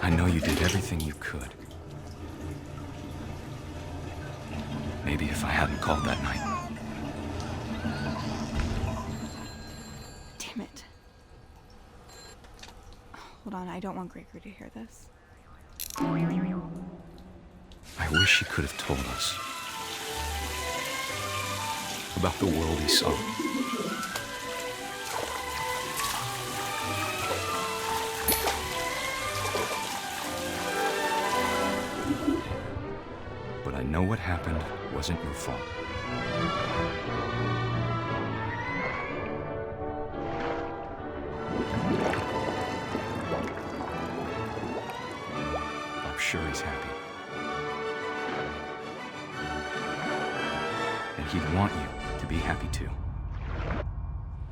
I know you did everything you could. Maybe if I hadn't called that night. Damn it. Hold on, I don't want Gregor to hear this. I wish he could have told us about the world he saw. But I know what happened wasn't your fault. I'm sure he's happy. And he'd want you to be happy too.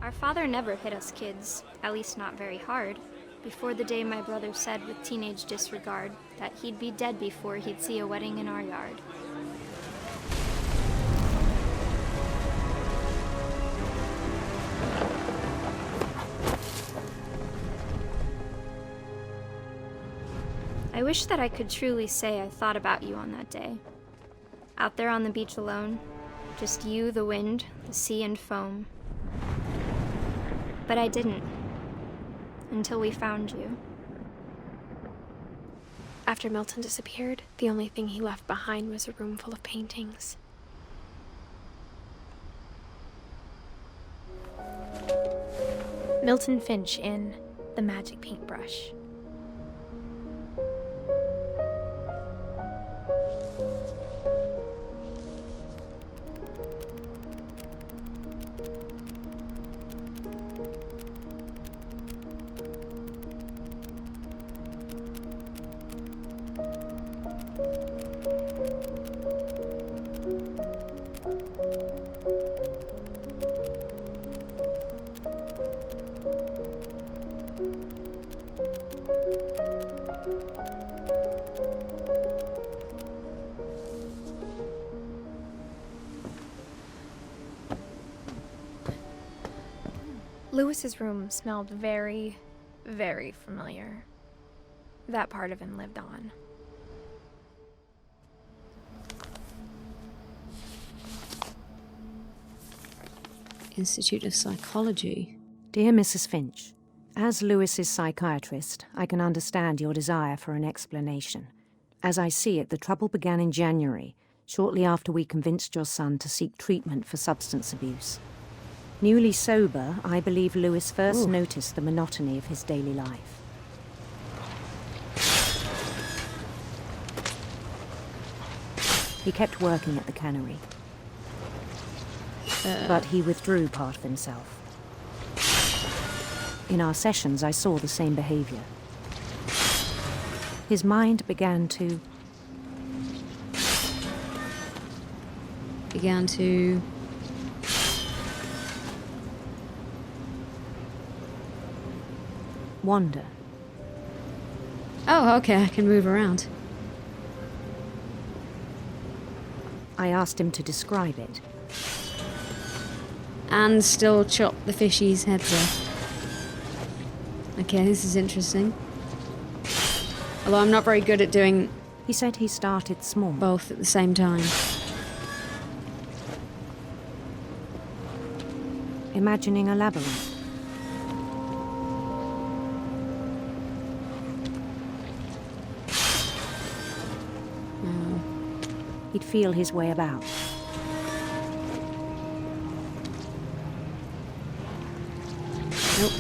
Our father never hit us kids, at least not very hard, before the day my brother said with teenage disregard that he'd be dead before he'd see a wedding in our yard. I wish that I could truly say I thought about you on that day. Out there on the beach alone, just you, the wind, the sea, and foam. But I didn't. Until we found you. After Milton disappeared, the only thing he left behind was a room full of paintings. Milton Finch in The Magic Paintbrush. Lewis's room smelled very, very familiar. That part of him lived on. Institute of Psychology. Dear Mrs. Finch, as Lewis's psychiatrist, I can understand your desire for an explanation. As I see it, the trouble began in January, shortly after we convinced your son to seek treatment for substance abuse. Newly sober, I believe Lewis first noticed the monotony of his daily life. He kept working at the cannery. But he withdrew part of himself. In our sessions, I saw the same behavior. His mind began to wander. Oh, okay, I can move around. I asked him to describe it. And still chop the fishies' heads off. Okay, this is interesting. Although I'm not very good at doing... He said he started small. Both at the same time. Imagining a labyrinth. He'd feel his way about. Nope.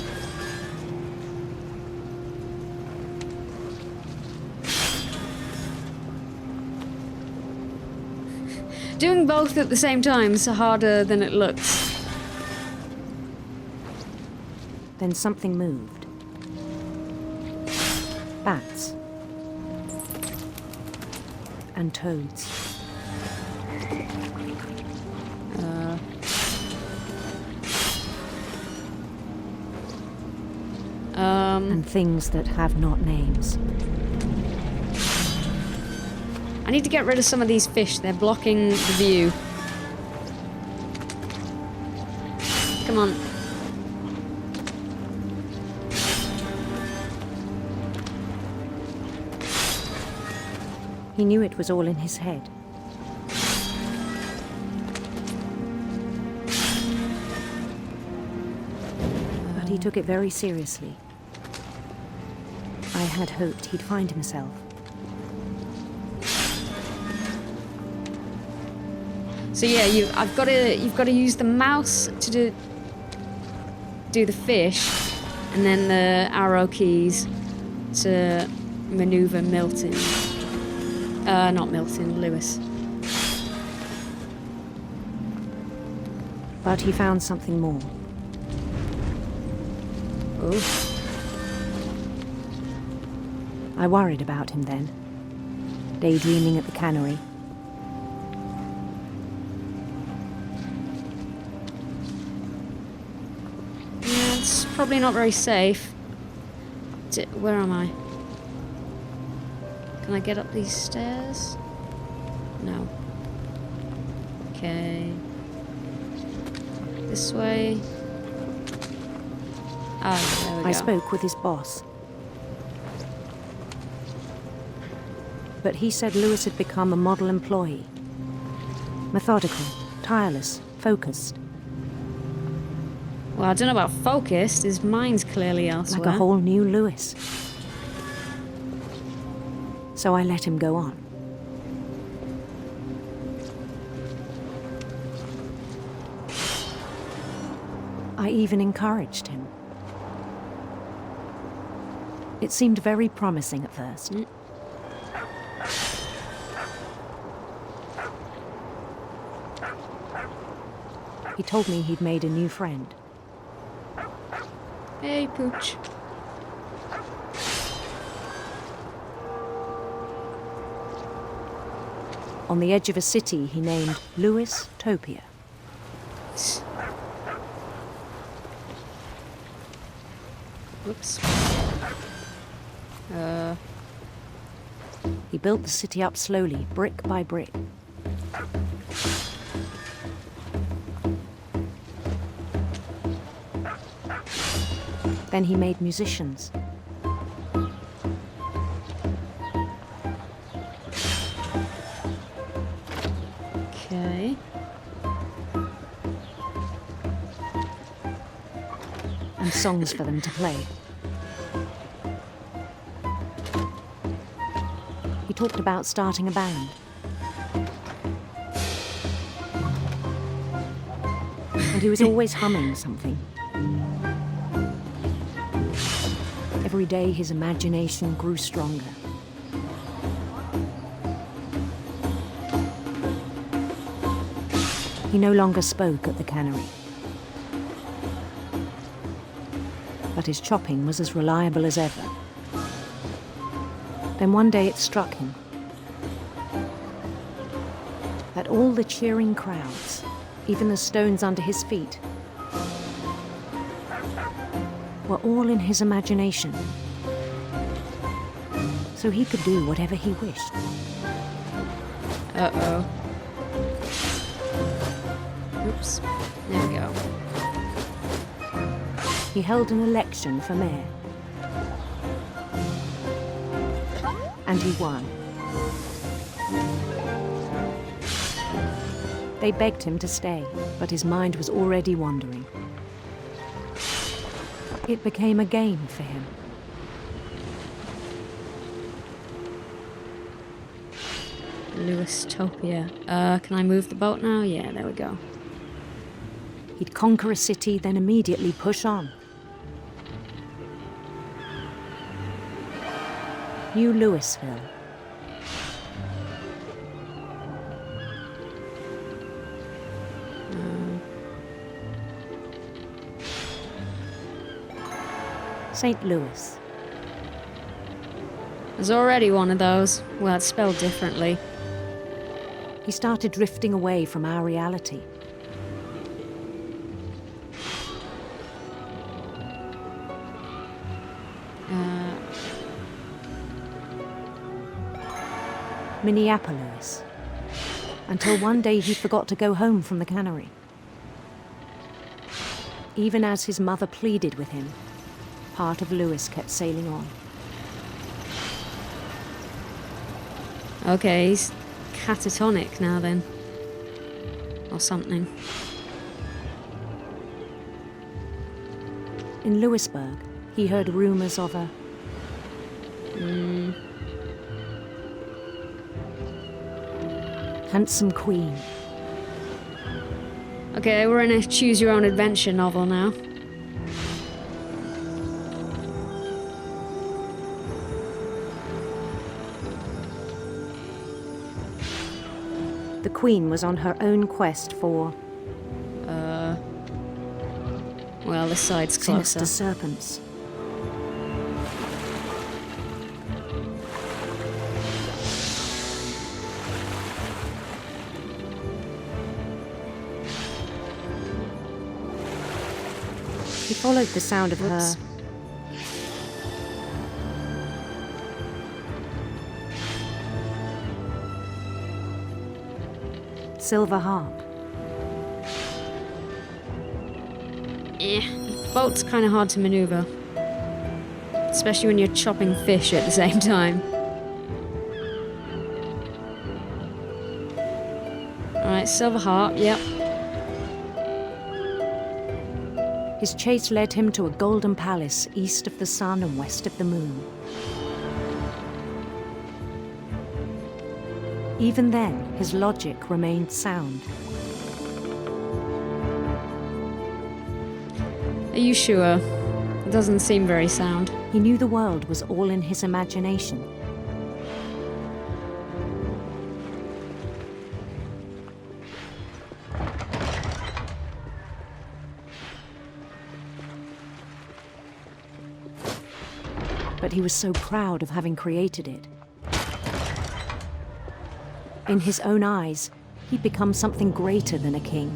Doing both at the same time is harder than it looks. Then something moved. Bats. And toads. And things that have not names. I need to get rid of some of these fish. They're blocking the view. Come on. He knew it was all in his head. But he took it very seriously. I had hoped he'd find himself. So yeah, you've got to use the mouse to do the fish, and then the arrow keys to maneuver Milton. Not Milton, Lewis. But he found something more. Oh. I worried about him then, daydreaming at the cannery. Yeah, it's probably not very safe. Where am I? Can I get up these stairs? No. Okay. This way. Ah, there we go. I spoke with his boss. But he said Lewis had become a model employee. Methodical, tireless, focused. Well, I don't know about focused. His mind's clearly elsewhere. Like a whole new Lewis. So I let him go on. I even encouraged him. It seemed very promising at first. He told me he'd made a new friend. Hey, Pooch. On the edge of a city he named Lewis Topia. Whoops. He built the city up slowly, brick by brick. Then he made musicians. Okay. And songs for them to play. He talked about starting a band. And he was always humming something. Every day his imagination grew stronger. He no longer spoke at the cannery. But his chopping was as reliable as ever. Then one day it struck him that all the cheering crowds, even the stones under his feet, were all in his imagination. So he could do whatever he wished. Uh-oh. Oops. There we go. He held an election for mayor. And he won. They begged him to stay, but his mind was already wandering. It became a game for him. Lewis Topia. Can I move the boat now? Yeah, there we go. He'd conquer a city, then immediately push on. New Louisville. St. Louis. There's already one of those. Well, it's spelled differently. He started drifting away from our reality. Minneapolis. Until one day he forgot to go home from the cannery. Even as his mother pleaded with him, part of Lewis kept sailing on. Okay, he's catatonic now then. Or something. In Louisburg, he heard rumours of a... handsome queen. Okay, we're in a choose-your-own-adventure novel now. The queen was on her own quest for Well, this side's closer. sinister serpents. He followed the sound of Whoops. her silver harp. Boat's kind of hard to maneuver. Especially when you're chopping fish at the same time. Alright, silver harp, yep. His chase led him to a golden palace east of the sun and west of the moon. Even then, his logic remained sound. Are you sure? It doesn't seem very sound. He knew the world was all in his imagination. But he was so proud of having created it. In his own eyes, he'd become something greater than a king.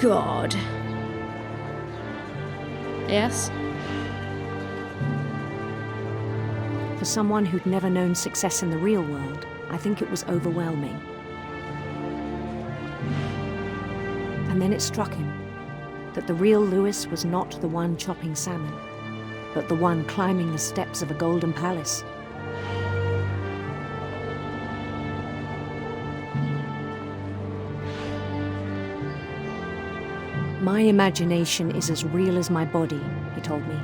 God. Yes? For someone who'd never known success in the real world, I think it was overwhelming. And then it struck him that the real Lewis was not the one chopping salmon, but the one climbing the steps of a golden palace. My imagination is as real as my body, he told me.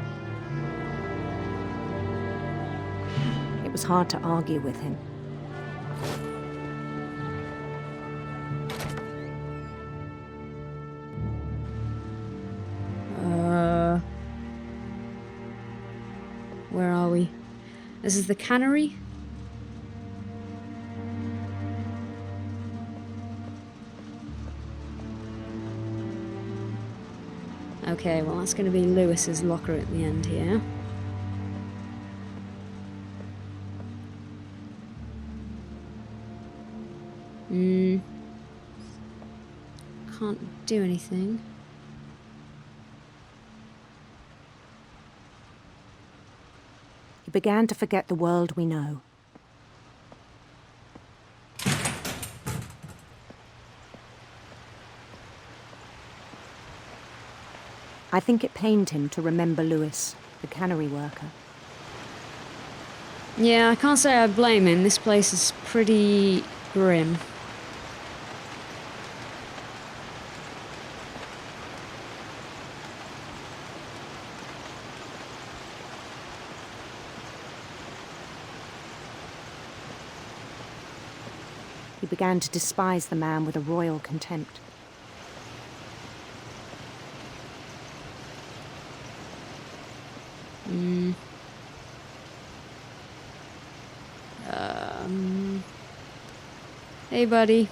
It was hard to argue with him. Where are we? This is the cannery? Okay, well that's going to be Lewis's locker at the end here. Can't do anything. He began to forget the world we know. I think it pained him to remember Lewis, the cannery worker. Yeah, I can't say I blame him. This place is pretty grim. He began to despise the man with a royal contempt. Hey, buddy.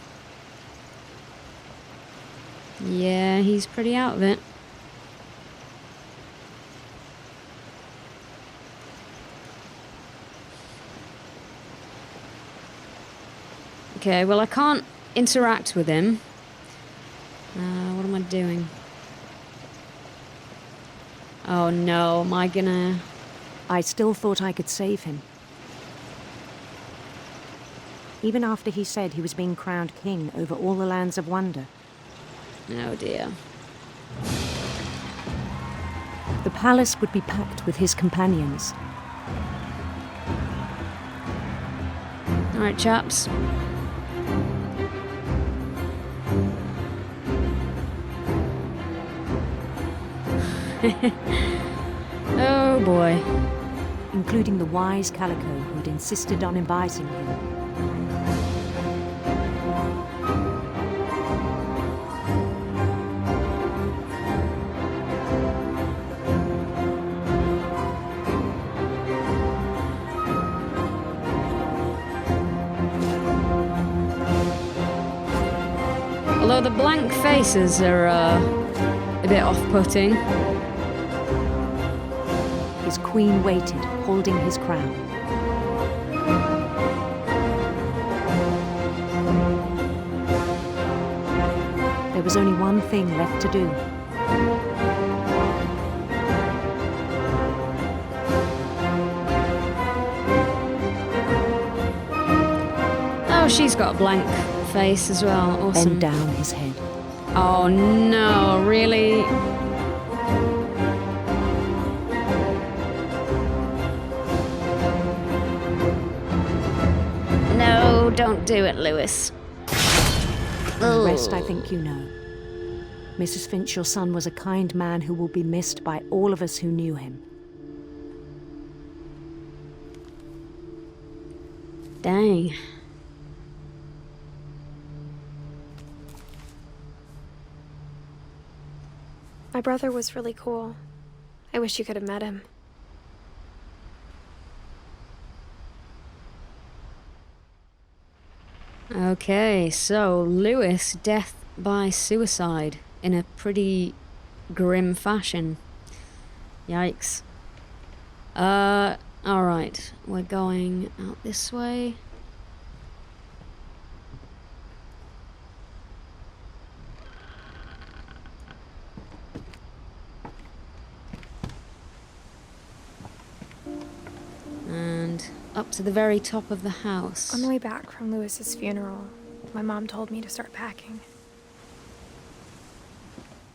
Yeah, he's pretty out of it. Okay, well I can't interact with him. What am I doing? Oh no, am I gonna... I still thought I could save him. Even after he said he was being crowned king over all the lands of wonder. Oh dear. The palace would be packed with his companions. Alright, chaps. Oh boy. including the wise Calico who'd insisted on inviting him. Although the blank faces are a bit off-putting. His queen waited, holding his crown. There was only one thing left to do. Oh, she's got a blank face as well. Awesome. Bend down his head. Oh no, really? No, don't do it, Lewis. The rest I think you know. Mrs. Finch, your son was a kind man who will be missed by all of us who knew him. Dang. My brother was really cool. I wish you could have met him. Okay, so Lewis, death by suicide in a pretty grim fashion. Yikes. Alright, we're going out this way. And up to the very top of the house. On the way back from Lewis's funeral, my mom told me to start packing.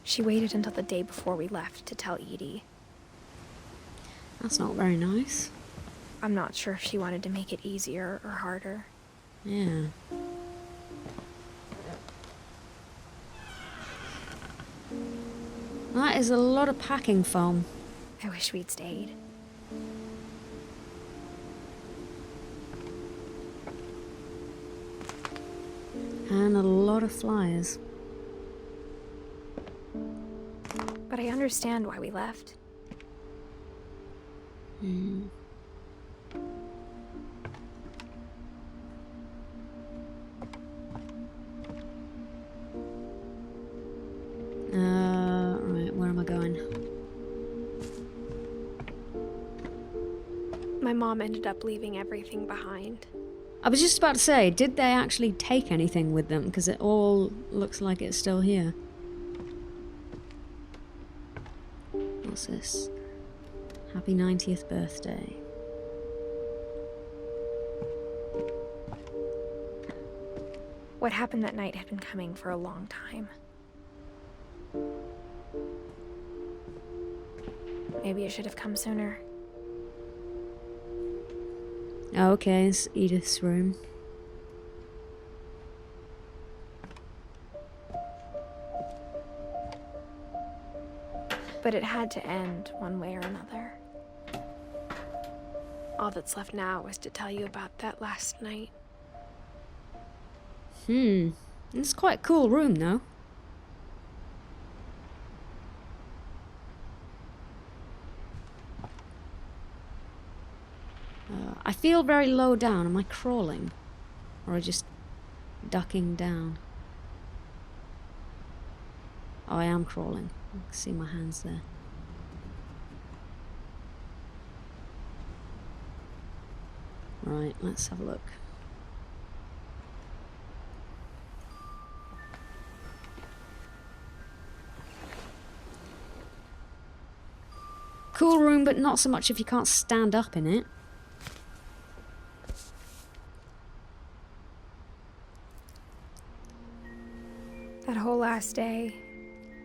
She waited until the day before we left to tell Edie. That's not very nice. I'm not sure if she wanted to make it easier or harder. Yeah. That is a lot of packing foam. I wish we'd stayed. And a lot of flyers. But I understand why we left. Hmm. Right, where am I going? My mom ended up leaving everything behind. I was just about to say, did they actually take anything with them? Because it all looks like it's still here. What's this? Happy 90th birthday. What happened that night had been coming for a long time. Maybe it should have come sooner. Oh, okay, it's Edith's room. But it had to end one way or another. All that's left now is to tell you about that last night. It's quite a cool room, though. I feel very low down. Am I crawling? Or just ducking down? Oh, I am crawling. I can see my hands there. Right, let's have a look. Cool room, but not so much if you can't stand up in it. That whole last day,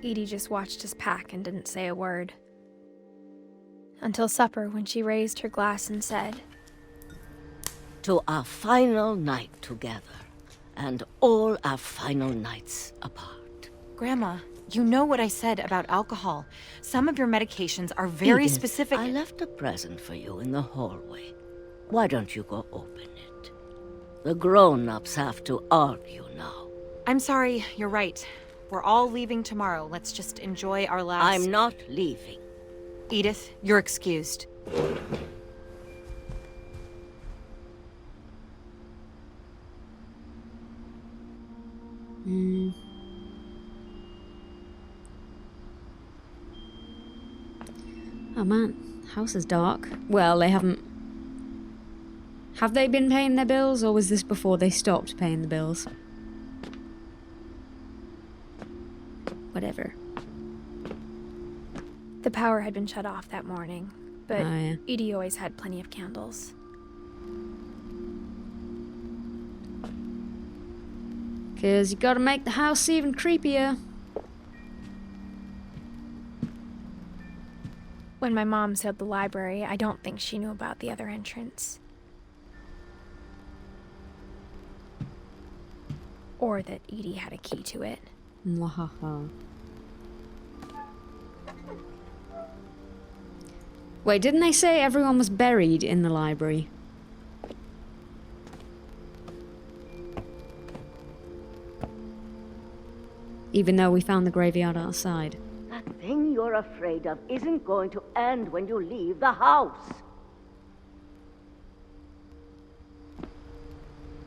Edie just watched us pack and didn't say a word. Until supper, when she raised her glass and said, To our final night together, and all our final nights apart. Grandma, you know what I said about alcohol. Some of your medications are very Edith, specific. I left a present for you in the hallway. Why don't you go open it? The grown-ups have to argue now. I'm sorry, you're right. We're all leaving tomorrow. Let's just enjoy our last... I'm not leaving. Edith, you're excused. Oh man, house is dark. Well, they haven't... Have they been paying their bills, or was this before they stopped paying the bills? Whatever. The power had been shut off that morning, but Oh, yeah. Edie always had plenty of candles. Because you gotta make the house even creepier. When my mom sealed the library, I don't think she knew about the other entrance. Or that Edie had a key to it. Mwahaha. Wait, didn't they say everyone was buried in the library? Even though we found the graveyard outside. That thing you're afraid of isn't going to end when you leave the house.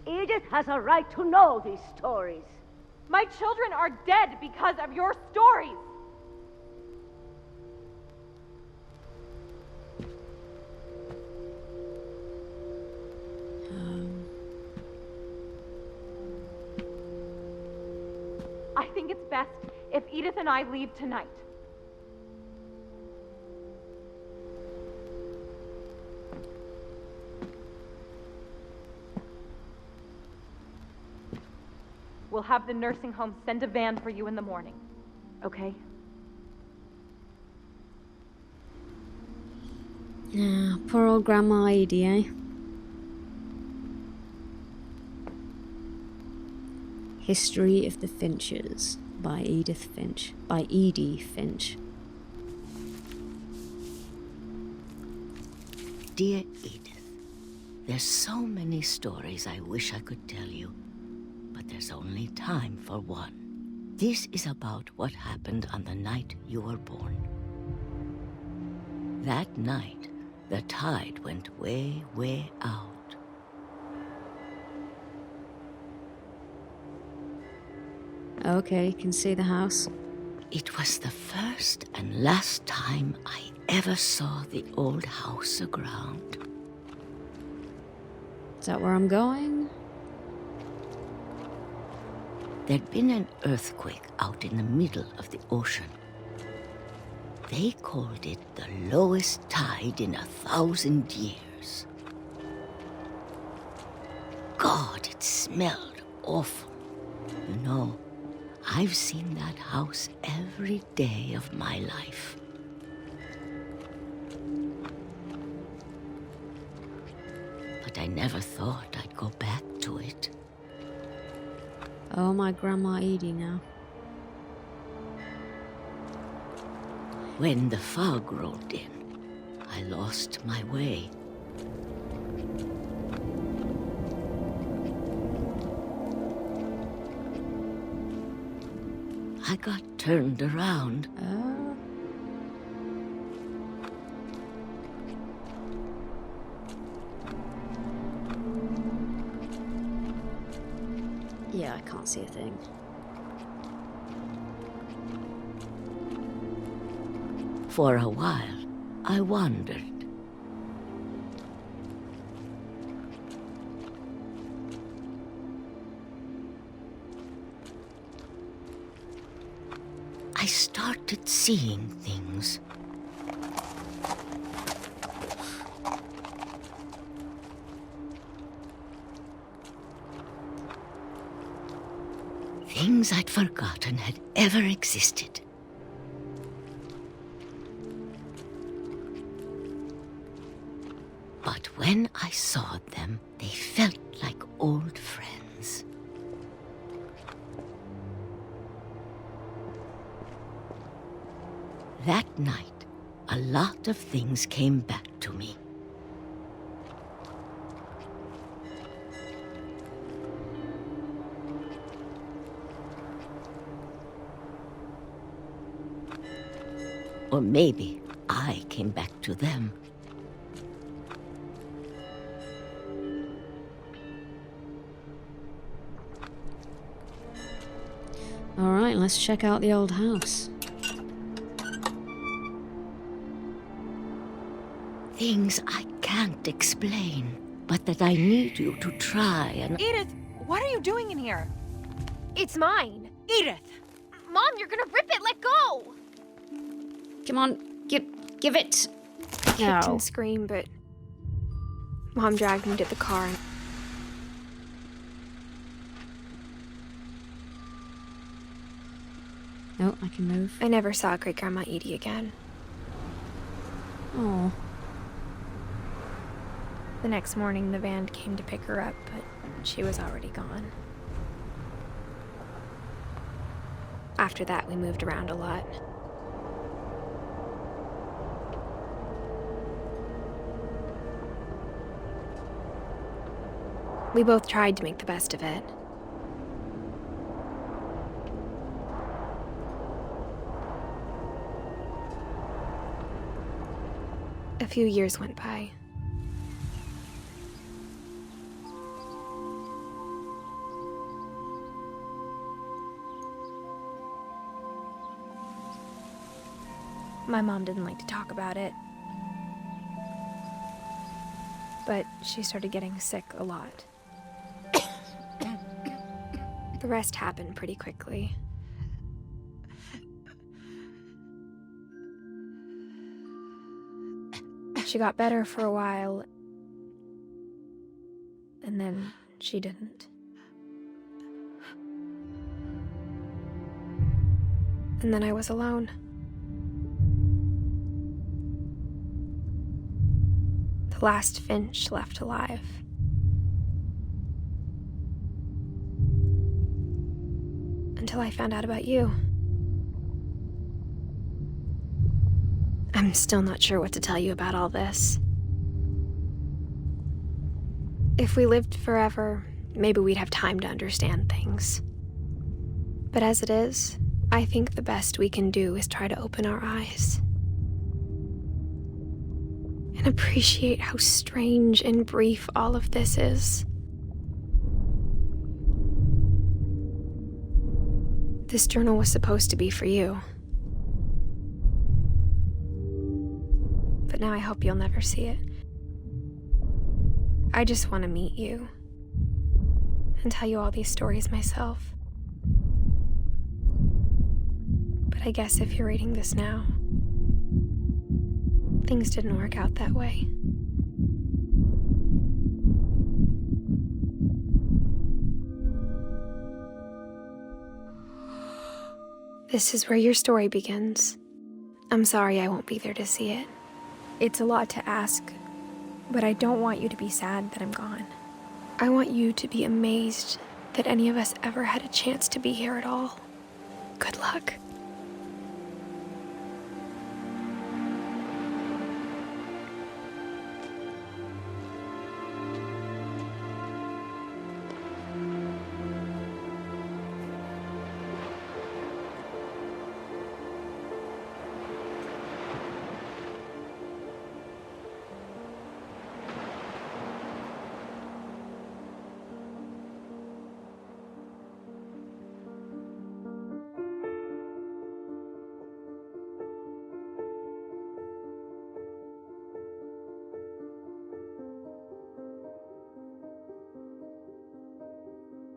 Edith has a right to know these stories. My children are dead because of your stories! I think it's best if Edith and I leave tonight. We'll have the nursing home send a van for you in the morning, okay? Yeah, poor old Grandma Edie, eh? History of the Finches by Edith Finch. By Edie Finch. Dear Edith, there's so many stories I wish I could tell you, but there's only time for one. This is about what happened on the night you were born. That night, the tide went way, way out. Okay, can see the house. It was the first and last time I ever saw the old house aground. Is that where I'm going? There'd been an earthquake out in the middle of the ocean. They called it the lowest tide in 1,000 years. God, it smelled awful. You know, I've seen that house every day of my life. But I never thought I'd go back to it. Oh, my Grandma Edie now. When the fog rolled in, I lost my way. I got turned around. Oh. Yeah, I can't see a thing. For a while, I wandered. I started seeing things. Things I'd forgotten had ever existed. But when I saw them, they felt like old friends. That night, a lot of things came back to me. Or maybe I came back to them. Alright, let's check out the old house. Things I can't explain, but that I need you to try and... Edith, what are you doing in here? It's mine. Edith! Mom, you're gonna rip it. Let go. Come on, give it. I kicked Ow. and screamed, but Mom dragged me to the car. And Oh, I can move. I never saw Great Grandma Edie again. Oh. The next morning, the van came to pick her up, but she was already gone. After that, we moved around a lot. We both tried to make the best of it. A few years went by. My mom didn't like to talk about it, but she started getting sick a lot. The rest happened pretty quickly. She got better for a while, and then she didn't. And then I was alone. The last Finch left alive. Until I found out about you. I'm still not sure what to tell you about all this. If we lived forever, maybe we'd have time to understand things. But as it is, I think the best we can do is try to open our eyes. And appreciate how strange and brief all of this is. This journal was supposed to be for you. But now I hope you'll never see it. I just want to meet you and tell you all these stories myself. But I guess if you're reading this now, things didn't work out that way. This is where your story begins. I'm sorry I won't be there to see it. It's a lot to ask, but I don't want you to be sad that I'm gone. I want you to be amazed that any of us ever had a chance to be here at all. Good luck.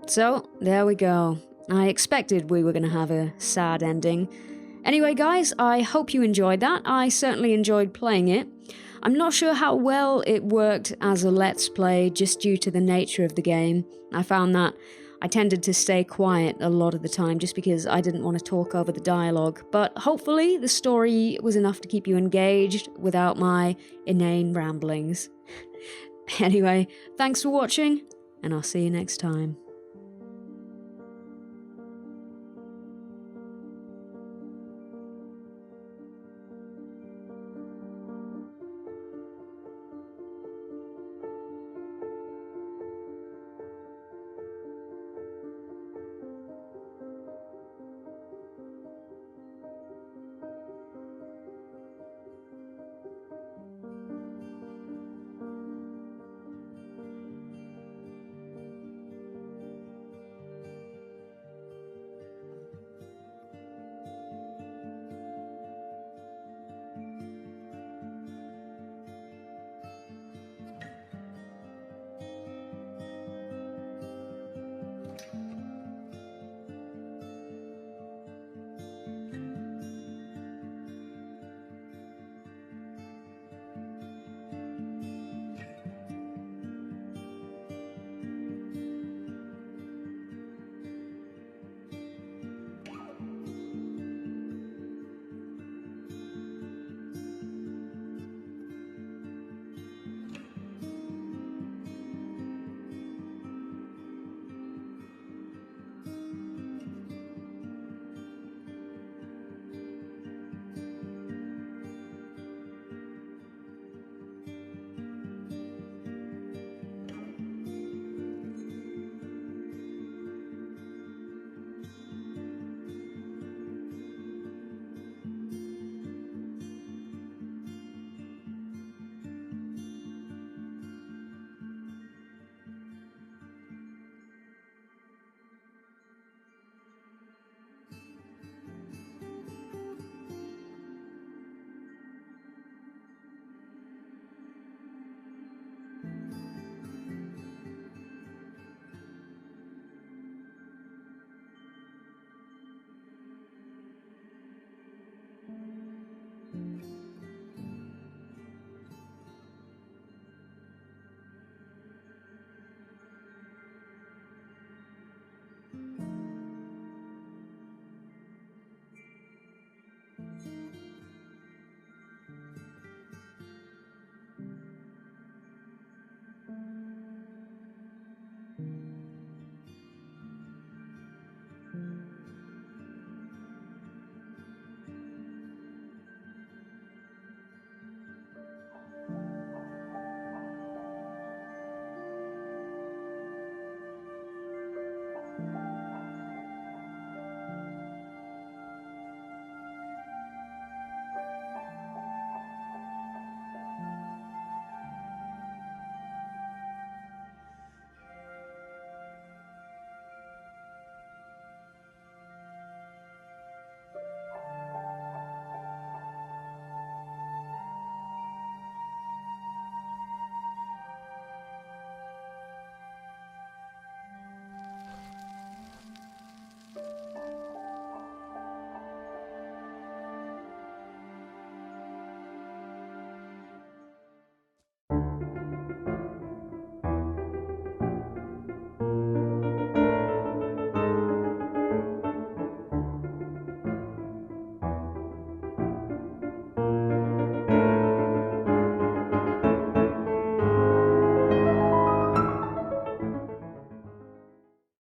So, there we go. I expected we were going to have a sad ending. Anyway, guys, I hope you enjoyed that. I certainly enjoyed playing it. I'm not sure how well it worked as a Let's Play just due to the nature of the game. I found that I tended to stay quiet a lot of the time just because I didn't want to talk over the dialogue. But hopefully the story was enough to keep you engaged without my inane ramblings. Anyway, thanks for watching, and I'll see you next time.